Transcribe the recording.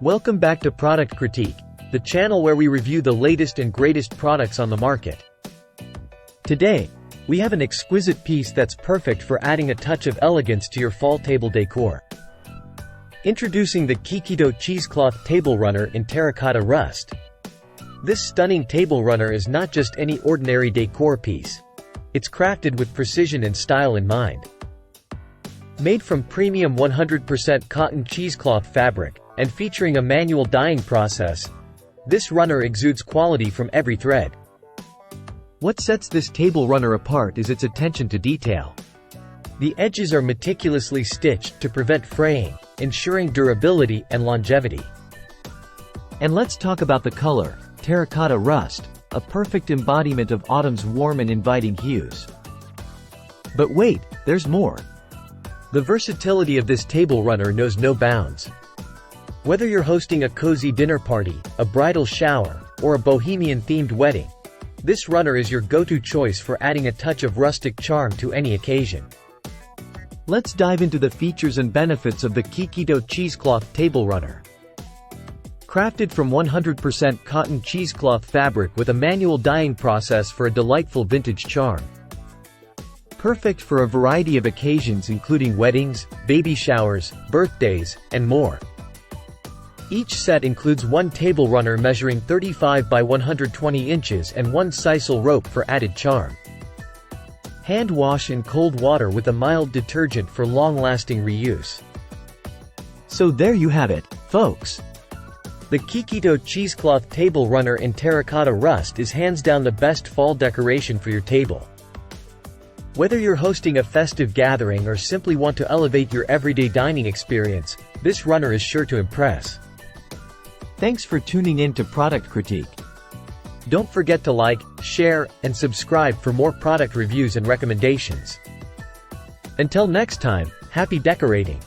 Welcome back to Product Critique, the channel where we review the latest and greatest products on the market. Today, we have an exquisite piece that's perfect for adding a touch of elegance to your fall table decor. Introducing the Keketo Cheesecloth Table Runner in Terracotta Rust. This stunning table runner is not just any ordinary decor piece. It's crafted with precision and style in mind. Made from premium 100% cotton cheesecloth fabric, and featuring a manual dyeing process, this runner exudes quality from every thread. What sets this table runner apart is its attention to detail. The edges are meticulously stitched to prevent fraying, ensuring durability and longevity. And let's talk about the color, Terracotta Rust, a perfect embodiment of autumn's warm and inviting hues. But wait, there's more. The versatility of this table runner knows no bounds. Whether you're hosting a cozy dinner party, a bridal shower, or a bohemian-themed wedding, this runner is your go-to choice for adding a touch of rustic charm to any occasion. Let's dive into the features and benefits of the Keketo Cheesecloth Table Runner. Crafted from 100% cotton cheesecloth fabric with a manual dyeing process for a delightful vintage charm. Perfect for a variety of occasions including weddings, baby showers, birthdays, and more. Each set includes one table runner measuring 35 by 120 inches and one sisal rope for added charm. Hand wash in cold water with a mild detergent for long-lasting reuse. So there you have it, folks. The Keketo Cheesecloth Table Runner in Terracotta Rust is hands down the best fall decoration for your table. Whether you're hosting a festive gathering or simply want to elevate your everyday dining experience, this runner is sure to impress. Thanks for tuning in to Product Critique. Don't forget to like, share, and subscribe for more product reviews and recommendations. Until next time, happy decorating!